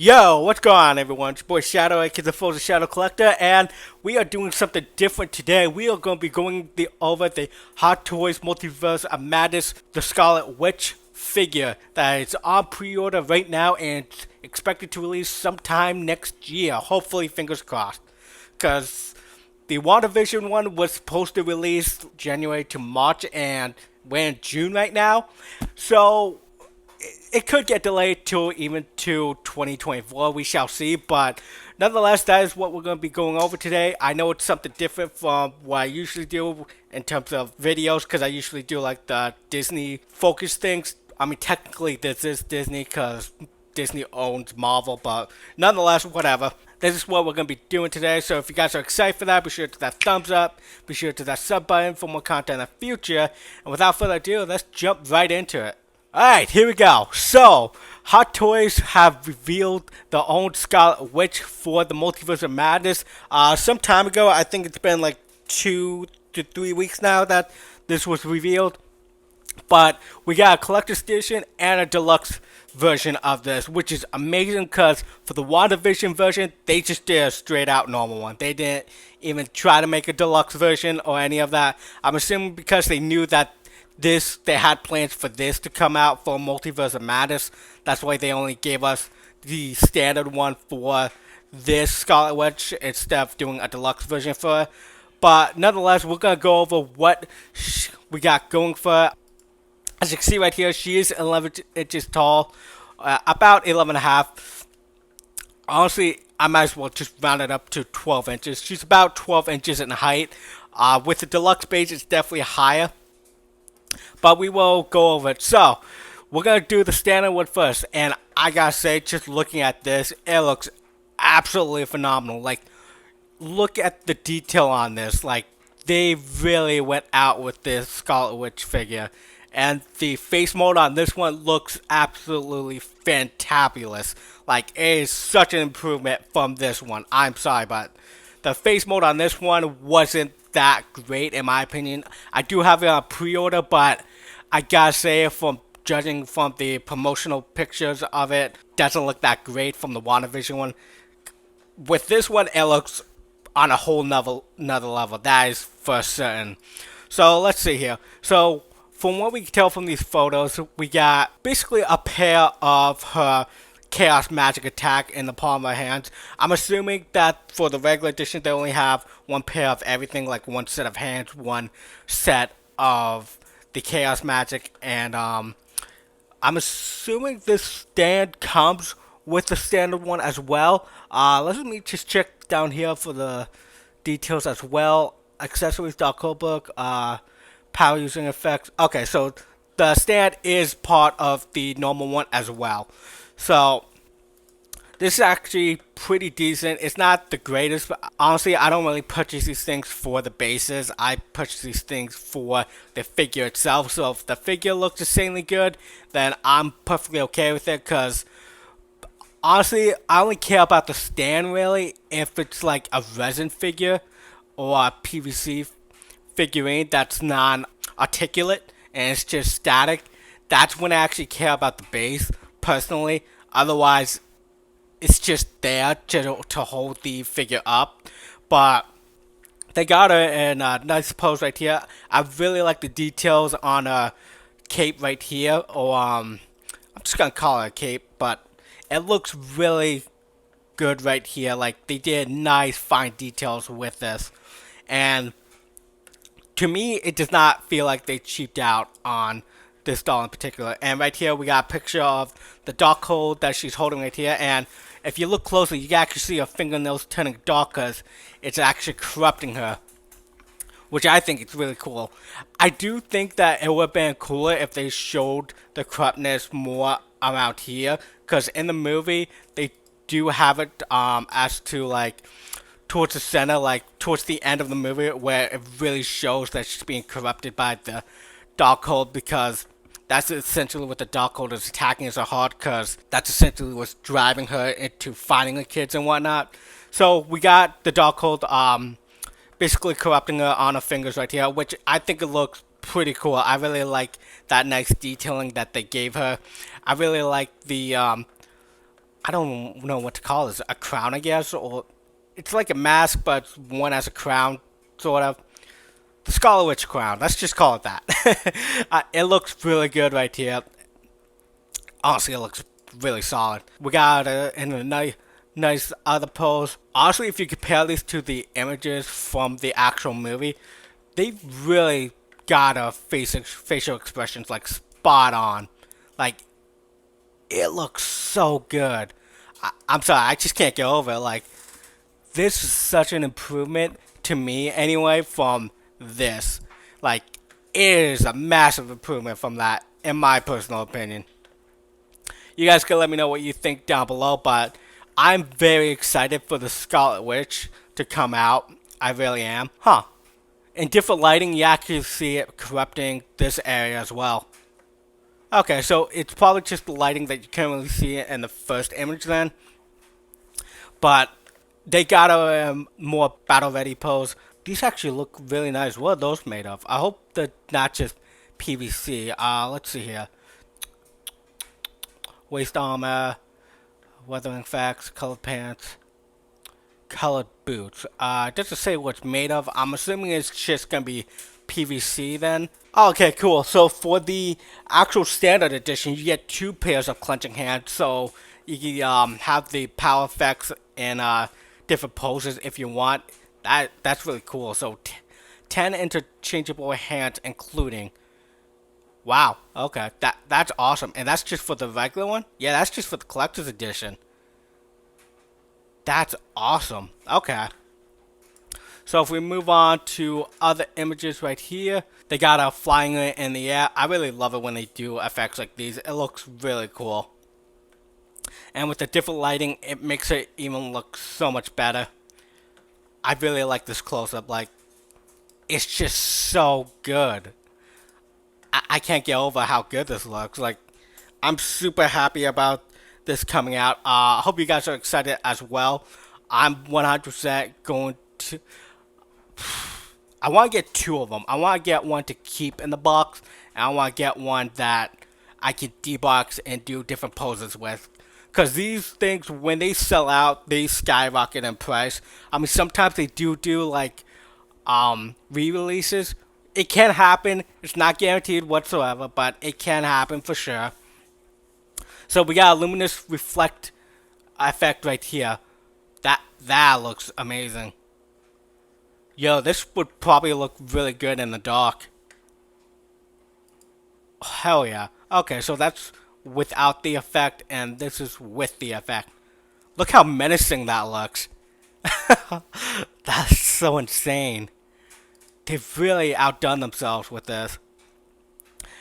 Yo, what's going on, everyone? It's your boy Shadow, aka the Frozen Shadow Collector, and we are doing something different today. We are going to be going over the Hot Toys Multiverse of Madness, the Scarlet Witch figure that is on pre-order right now and expected to release sometime next year. Hopefully, fingers crossed, because the WandaVision one was supposed to release January to March, and we're in June right now, so it could get delayed to even to 2024. We shall see. But nonetheless, that is what we're going to be going over today. I know it's something different from what I usually do in terms of videos, because I usually do like the Disney focused things. I mean, technically this is Disney because Disney owns Marvel, but nonetheless, whatever. This is what we're going to be doing today. So if you guys are excited for that, be sure to hit that thumbs up. Be sure to hit that sub button for more content in the future. And without further ado, let's jump right into it. Alright, here we go. So, Hot Toys have revealed their own Scarlet Witch for the Multiverse of Madness. Some time ago, I think it's been like 2 to 3 weeks now that this was revealed. But we got a collector's edition and a deluxe version of this, which is amazing because for the WandaVision version, they just did a straight out normal one. They didn't even try to make a deluxe version or any of that. I'm assuming because they knew that they had plans for this to come out for Multiverse of Madness. That's why they only gave us the standard one for this Scarlet Witch instead of doing a deluxe version for it. But nonetheless, we're going to go over what we got going for it. As you can see right here, she is 11 inches tall, about 11 and a half. Honestly, I might as well just round it up to 12 inches. She's about 12 inches in height. With the deluxe base, it's definitely higher. But we will go over it. So, we're going to do the standard one first. And I gotta say, just looking at this, it looks absolutely phenomenal. Like, look at the detail on this. Like, they really went out with this Scarlet Witch figure. And the face mold on this one looks absolutely fantabulous. Like, it is such an improvement from this one. I'm sorry, but the face mold on this one wasn't that great in my opinion. I do have it on pre-order, but I gotta say, from judging from the promotional pictures of it, doesn't look that great from the WandaVision one. With this one, it looks on a whole another level. That is for certain. So let's see here. So from what we can tell from these photos, we got basically a pair of her Chaos Magic attack in the palm of her hands. I'm assuming that for the regular edition, they only have one pair of everything, like one set of hands, one set of the Chaos Magic, and I'm assuming this stand comes with the standard one as well. Let me just check down here for the details as well. Accessories.co-book, power using effects. Okay, so the stand is part of the normal one as well. So, this is actually pretty decent. It's not the greatest, but honestly, I don't really purchase these things for the bases. I purchase these things for the figure itself. So, if the figure looks insanely good, then I'm perfectly okay with it. Because, honestly, I only care about the stand, really, if it's like a resin figure or a PVC figurine that's non-articulate and it's just static. That's when I actually care about the base, personally. Otherwise, it's just there to hold the figure up. But they got her in a nice pose right here. I really like the details on her cape right here. Or, I'm just going to call it a cape. But it looks really good right here. Like, they did nice, fine details with this. And to me, it does not feel like they cheaped out on this doll in particular. And right here, we got a picture of the Darkhold that she's holding right here. And if you look closely, you can actually see her fingernails turning dark because it's actually corrupting her, which I think is really cool. I do think that it would have been cooler if they showed the corruptness more around here, because in the movie, they do have it as to like towards the center, like towards the end of the movie, where it really shows that she's being corrupted by the Darkhold, because that's essentially what the Darkhold is attacking as a heart, because that's essentially what's driving her into finding the kids and whatnot. So we got the Darkhold basically corrupting her on her fingers right here, which I think it looks pretty cool. I really like that nice detailing that they gave her. I really like the I don't know what to call this, a crown, I guess, or it's like a mask, but one as a crown, sort of. The Scarlet Witch crown. Let's just call it that. It looks really good right here. Honestly, it looks really solid. We got in a nice other pose. Honestly, if you compare these to the images from the actual movie, they really got a facial expressions like spot on. Like, it looks so good. I'm sorry, I just can't get over it. Like, this is such an improvement to me anyway from this. Like, it is a massive improvement from that, in my personal opinion. You guys can let me know what you think down below, but I'm very excited for the Scarlet Witch to come out. I really am. Huh. In different lighting, you actually see it corrupting this area as well. Okay, so it's probably just the lighting that you can't really see it in the first image then. But they got a more battle-ready pose. These actually look really nice. What are those made of? I hope they're not just PVC. Let's see here. Waist armor, weathering facts, colored pants, colored boots. It doesn't say what it's made of. I'm assuming it's just gonna be PVC then. Okay, cool. So for the actual standard edition, you get 2 pairs of clenching hands. So you can have the power effects in different poses if you want. That's really cool. So 10 interchangeable hands, including. Wow. Okay. That's awesome. And that's just for the regular one? Yeah, that's just for the collector's edition. That's awesome. Okay. So if we move on to other images right here, they got a flying in the air. I really love it when they do effects like these. It looks really cool. And with the different lighting, it makes it even look so much better. I really like this close-up. Like, it's just so good. I can't get over how good this looks. Like, I'm super happy about this coming out. I hope you guys are excited as well. I'm 100% going to. I want to get 2 of them. I want to get one to keep in the box, and I want to get one that I can debox and do different poses with. Because these things, when they sell out, they skyrocket in price. I mean, sometimes they do like re-releases. It can happen. It's not guaranteed whatsoever, but it can happen for sure. So we got a luminous reflect effect right here. That looks amazing. Yo, this would probably look really good in the dark. Hell yeah. Okay, so that's without the effect, and this is with the effect. Look how menacing that looks. That's so insane. They've really outdone themselves with this.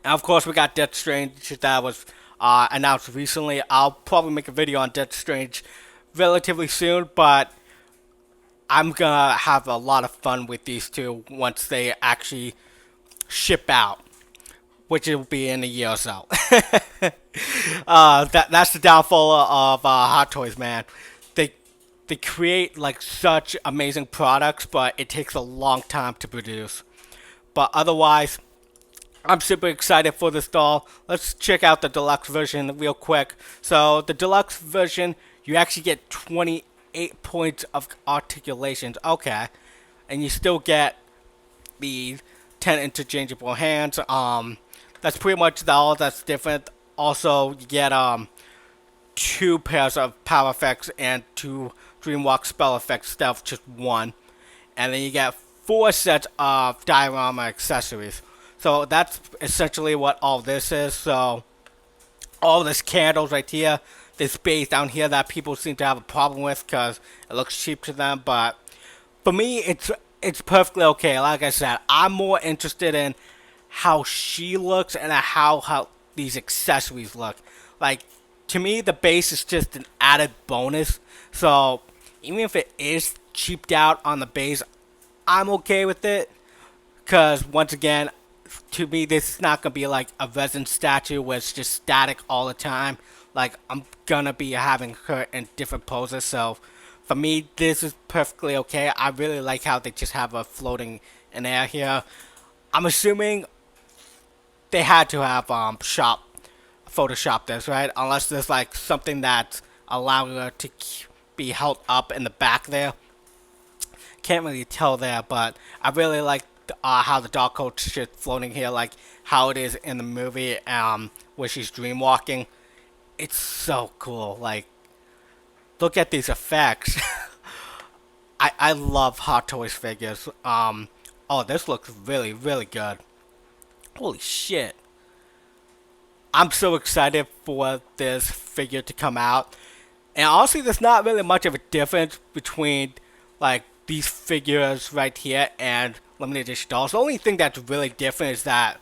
And of course, we got Death Strange that was announced recently. I'll probably make a video on Death Strange relatively soon, but I'm gonna have a lot of fun with these two once they actually ship out, which will be in a year or so. That's the downfall of Hot Toys, man. They create like such amazing products, but it takes a long time to produce. But otherwise, I'm super excited for this doll. Let's check out the deluxe version real quick. So the deluxe version, you actually get 28 points of articulations. Okay, and you still get the 10 interchangeable hands. That's pretty much all that's different. Also, you get 2 pairs of power effects and 2 Dreamwalk spell effects instead of just 1. And then you get 4 sets of Diorama Accessories. So that's essentially what all this is. So all this candles right here, this base down here that people seem to have a problem with because it looks cheap to them. But for me, it's perfectly okay. Like I said, I'm more interested in how she looks and how these accessories look. Like, to me, the base is just an added bonus. So even if it is cheaped out on the base, I'm okay with it. Because once again, to me, this is not going to be like a resin statue where it's just static all the time. Like, I'm going to be having her in different poses. So for me, this is perfectly okay. I really like how they just have her floating in air here. I'm assuming they had to have Photoshop this, right? Unless there's like something that's allowing her to be held up in the back there. Can't really tell there, but I really like how the dark coat's just floating here, like how it is in the movie, where she's dreamwalking. It's so cool. Like, look at these effects. I love Hot Toys figures. Oh, this looks really, really good. Holy shit. I'm so excited for this figure to come out. And honestly, there's not really much of a difference between, like, these figures right here and limited edition dolls. The only thing that's really different is that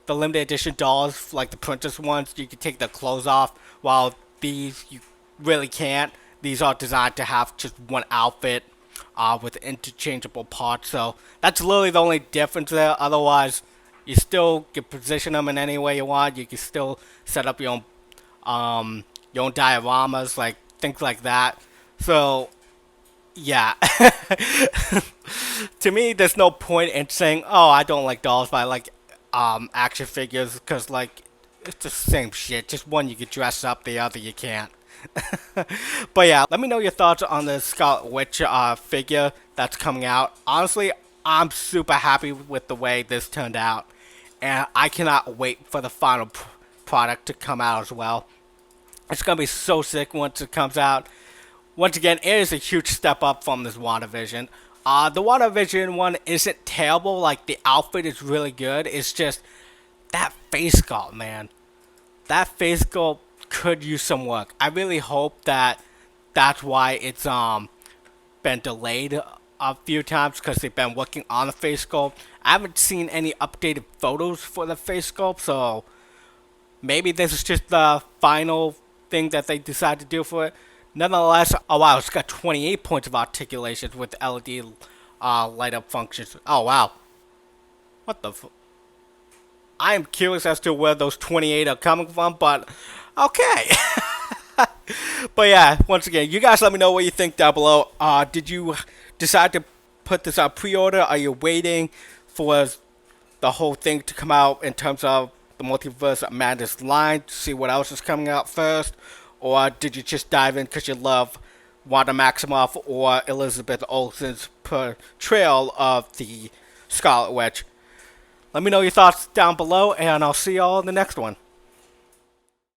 the limited edition dolls, like the princess ones, you can take the clothes off, while these you really can't. These are designed to have just one outfit with interchangeable parts. So that's literally the only difference there. Otherwise, you still can position them in any way you want. You can still set up your own dioramas, like things like that. So yeah. To me, there's no point in saying, "Oh, I don't like dolls, but I like action figures," because like it's the same shit. Just one you can dress up, the other you can't. But yeah, let me know your thoughts on the Scarlet Witch figure that's coming out. Honestly, I'm super happy with the way this turned out, and I cannot wait for the final product to come out as well. It's gonna be so sick once it comes out. Once again, it is a huge step up from this WandaVision. The WandaVision one isn't terrible. Like, the outfit is really good. It's just that face sculpt, man. That face sculpt could use some work. I really hope that that's why it's been delayed a few times, because they've been working on the face sculpt. I haven't seen any updated photos for the face sculpt, so maybe this is just the final thing that they decide to do for it. Nonetheless, oh wow, it's got 28 points of articulation with LED light up functions. Oh wow. What the I am curious as to where those 28 are coming from, but okay. But yeah, once again, you guys let me know what you think down below. Did you decide to put this on pre-order? Are you waiting for the whole thing to come out in terms of the Multiverse of Madness line to see what else is coming out first? Or did you just dive in because you love Wanda Maximoff or Elizabeth Olsen's portrayal of the Scarlet Witch? Let me know your thoughts down below, and I'll see y'all in the next one.